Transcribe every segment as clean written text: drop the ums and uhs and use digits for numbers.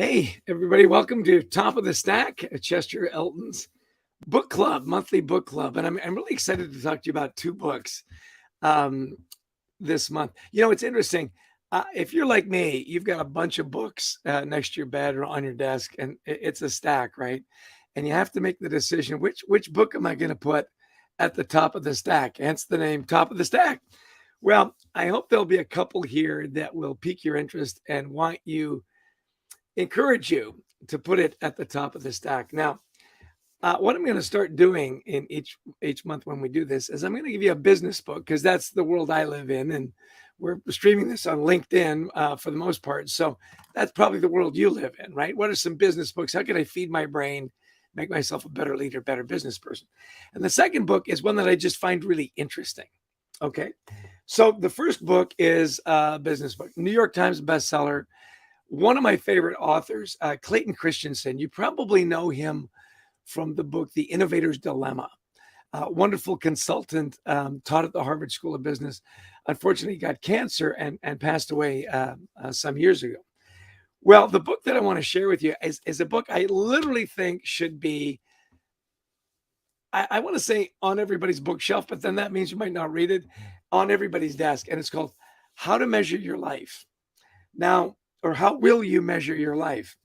Hey, everybody, welcome to Top of the Stack, Chester Elton's book club, monthly book club. And I'm really excited to talk to you about two books um, this month. It's interesting. If you're like me, you've got a bunch of books next to your bed or on your desk, and it's a stack, right? And you have to make the decision, which book am I going to put at the top of the stack? Hence the name Top of the Stack. Well, I hope there'll be a couple here that will pique your interest and encourage you to put it at the top of the stack. Now, what I'm going to start doing in each month when we do this is I'm going to give you a business book because that's the world I live in, and we're streaming this on LinkedIn for the most part. So that's probably the world you live in, right? What are some business books? How can I feed my brain, make myself a better leader, better business person? And the second book is one that I just find really interesting. Okay, so the first book is a business book, New York Times bestseller. One of my favorite authors, Clayton Christensen. You probably know him from the book, The Innovator's Dilemma. Wonderful consultant, taught at the Harvard School of Business. Unfortunately, got cancer and passed away some years ago. Well, the book that I want to share with you is a book I literally think should be, I want to say on everybody's bookshelf, but then that means you might not read it, on everybody's desk. And it's called How to Measure Your Life. Now, or How Will You Measure Your Life?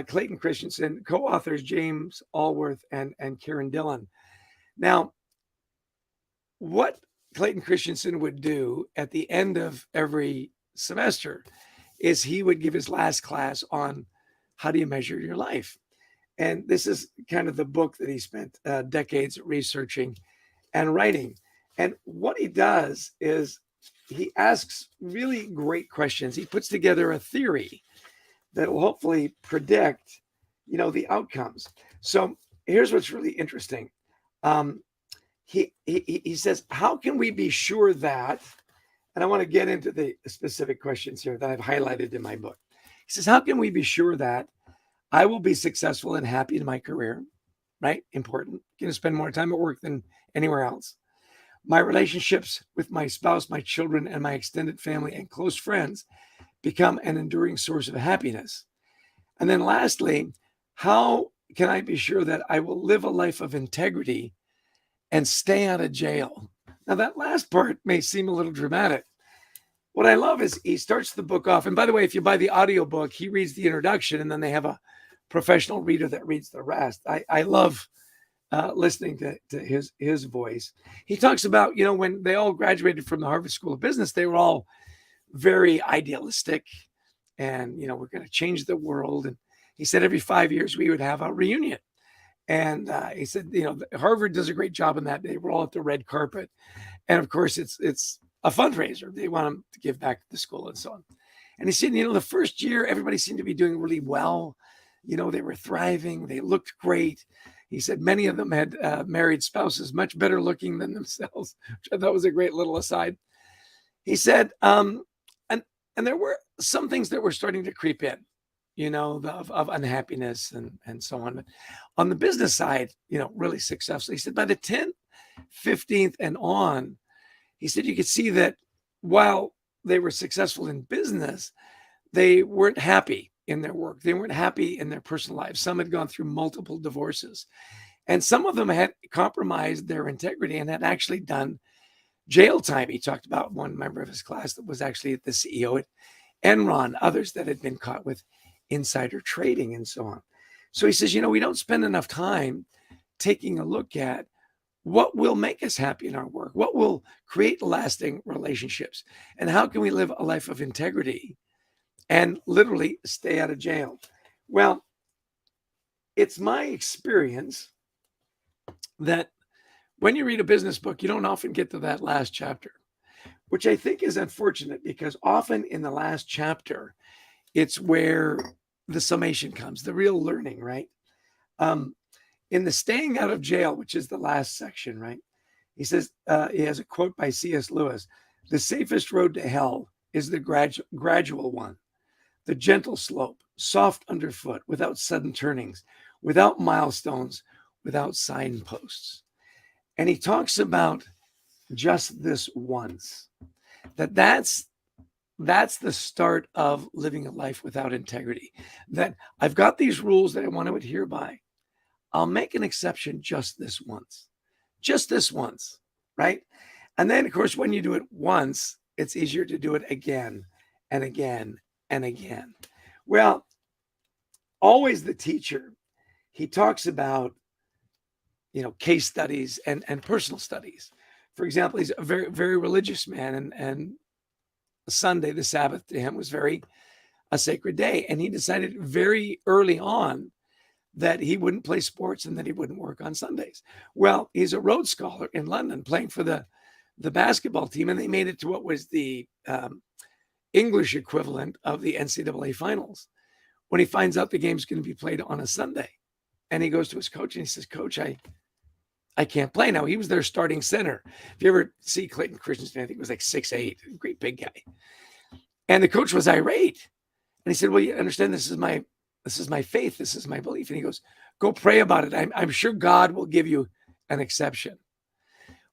Clayton Christensen, co-authors James Allworth and Karen Dillon. Now, what Clayton Christensen would do at the end of every semester is he would give his last class on how do you measure your life. And this is kind of the book that he spent decades researching and writing. And what he does is he asks really great questions. He puts together a theory that will hopefully predict, the outcomes. So here's what's really interesting. He says, how can we be sure that, and I want to get into the specific questions here that I've highlighted in my book. He says, how can we be sure that I will be successful and happy in my career, right? Important. Going to spend more time at work than anywhere else. My relationships with my spouse, my children, and my extended family and close friends become an enduring source of happiness. And then lastly, how can I be sure that I will live a life of integrity and stay out of jail? Now, that last part may seem a little dramatic. What I love is he starts the book off. And by the way, if you buy the audiobook, he reads the introduction and then they have a professional reader that reads the rest. I love listening to his voice. He talks about, when they all graduated from the Harvard School of Business, they were all very idealistic and, we're going to change the world. And he said every 5 years we would have a reunion. And he said, Harvard does a great job in that. They roll out the red carpet. And of course, it's a fundraiser. They want them to give back to the school and so on. And he said, the first year, everybody seemed to be doing really well. They were thriving. They looked great. He said many of them had married spouses much better looking than themselves, which I thought was a great little aside. He said, and there were some things that were starting to creep in, of unhappiness and so on. But on the business side, really successful. He said by the 10th, 15th and on, he said you could see that while they were successful in business, they weren't happy in their work. They weren't happy in their personal lives. Some had gone through multiple divorces. And some of them had compromised their integrity and had actually done jail time. He talked about one member of his class that was actually the CEO at Enron, others that had been caught with insider trading and so on. So he says, we don't spend enough time taking a look at what will make us happy in our work, what will create lasting relationships, and how can we live a life of integrity and literally stay out of jail. Well, it's my experience that when you read a business book, you don't often get to that last chapter, which I think is unfortunate because often in the last chapter, it's where the summation comes, the real learning, right? In the Staying Out of Jail, which is the last section, right? He says, he has a quote by C.S. Lewis, the safest road to hell is the gradual one, the gentle slope, soft underfoot, without sudden turnings, without milestones, without signposts. And he talks about just this once, that's that's the start of living a life without integrity. That I've got these rules that I want to adhere by. I'll make an exception just this once, right? And then, of course, when you do it once, it's easier to do it again and again and again. Well, always the teacher, he talks about, case studies and personal studies. For example, he's a very, very religious man, and Sunday, the Sabbath to him was a sacred day. And he decided very early on that he wouldn't play sports and that he wouldn't work on Sundays. Well, he's a Rhodes Scholar in London playing for the basketball team, and they made it to what was the English equivalent of the NCAA finals. When he finds out the game's going to be played on a Sunday, and he goes to his coach and he says, "Coach, I can't play." Now, he was their starting center. If you ever see Clayton Christensen, I think it was like 6'8", great big guy. And the coach was irate. And he said, "Well, you understand, this is my faith. This is my belief." And he goes, "Go pray about it. I'm sure God will give you an exception."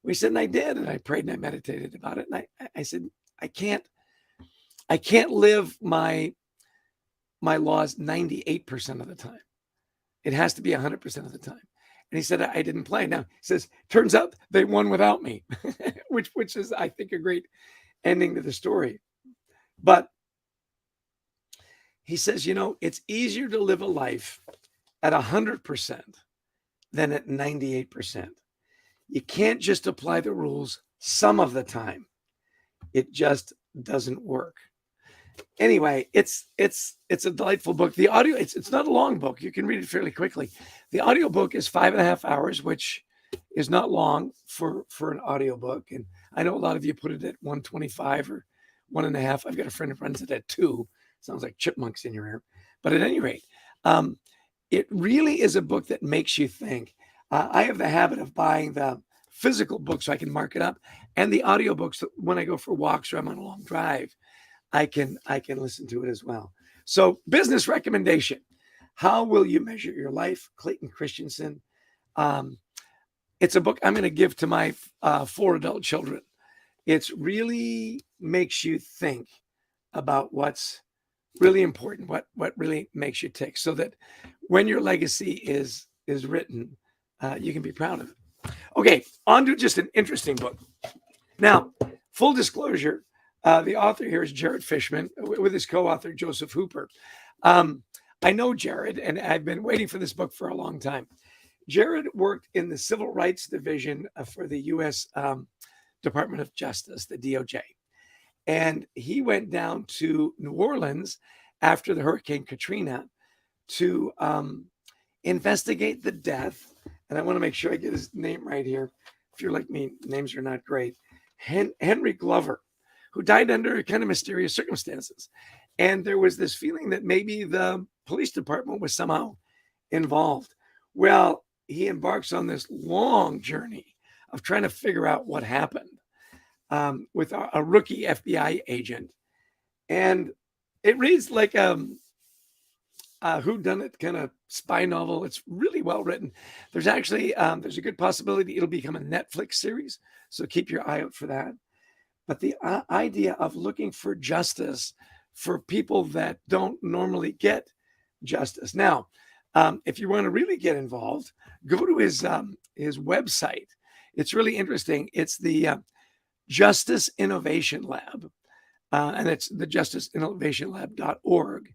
We said, and I did. And I prayed and I meditated about it. And I said, I can't live my laws 98% of the time. It has to be 100% of the time. And he said, I didn't play. Now, he says, turns out they won without me, which is, I think, a great ending to the story. But he says, it's easier to live a life at 100% than at 98%. You can't just apply the rules some of the time. It just doesn't work. Anyway, it's a delightful book. The audio, it's not a long book. You can read it fairly quickly. The audio book is 5.5 hours, which is not long for an audio book. And I know a lot of you put it at 125 or 1.5. I've got a friend who runs it at 2. Sounds like chipmunks in your ear. But at any rate, it really is a book that makes you think. I have the habit of buying the physical book so I can mark it up, and the audio books when I go for walks or I'm on a long drive, I can listen to it as well. So, business recommendation: How Will You Measure Your Life? Clayton Christensen. It's a book I'm going to give to my 4 adult children. It really makes you think about what's really important, what really makes you tick, so that when your legacy is written, you can be proud of it. Okay, on to just an interesting book. Now, full disclosure, the author here is Jared Fishman with his co-author, Joseph Hooper. I know Jared, and I've been waiting for this book for a long time. Jared worked in the Civil Rights Division for the U.S. Department of Justice, the DOJ. And he went down to New Orleans after the Hurricane Katrina to investigate the death. And I want to make sure I get his name right here. If you're like me, names are not great. Henry Glover, who died under kind of mysterious circumstances. And there was this feeling that maybe the police department was somehow involved. Well, he embarks on this long journey of trying to figure out what happened with a rookie FBI agent. And it reads like a whodunit kind of spy novel. It's really well written. There's actually, there's a good possibility it'll become a Netflix series. So keep your eye out for that. But the idea of looking for justice for people that don't normally get justice. Now, if you want to really get involved, go to his website. It's really interesting. It's the Justice Innovation Lab, and it's the justiceinnovationlab.org.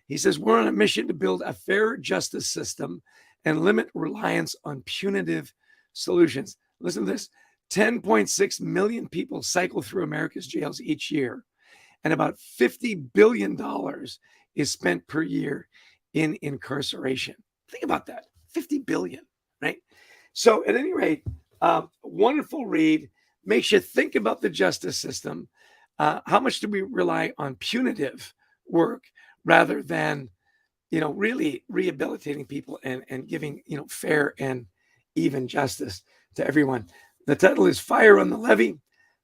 He says, we're on a mission to build a fair justice system and limit reliance on punitive solutions. Listen to this. 10.6 million people cycle through America's jails each year, and about $50 billion is spent per year in incarceration. Think about that. 50 billion, right? So at any rate, wonderful read. Makes you think about the justice system. How much do we rely on punitive work rather than, really rehabilitating people and giving, fair and even justice to everyone? The title is Fire on the Levee,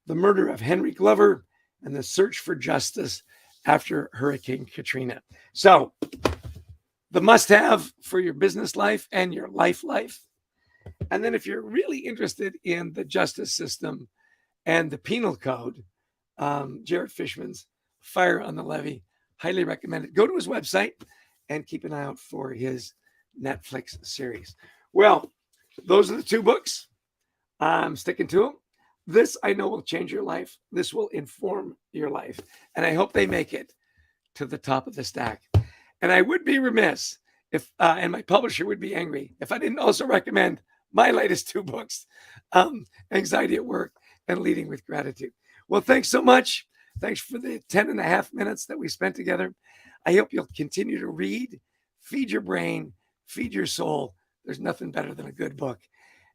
The Murder of Henry Glover, and the Search for Justice After Hurricane Katrina. So the must-have for your business life and your life. And then if you're really interested in the justice system and the penal code, Jared Fishman's Fire on the Levee. Highly recommend it. Go to his website and keep an eye out for his Netflix series. Well, those are the two books. I'm sticking to them. This I know will change your life. This will inform your life. And I hope they make it to the top of the stack. And I would be remiss if, and my publisher would be angry if I didn't also recommend my latest two books, Anxiety at Work and Leading with Gratitude. Well, thanks so much. Thanks for the 10.5 minutes that we spent together. I hope you'll continue to read, feed your brain, feed your soul. There's nothing better than a good book.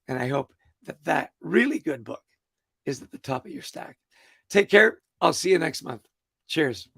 And I hope that that really good book is at the top of your stack. Take care. I'll see you next month. Cheers.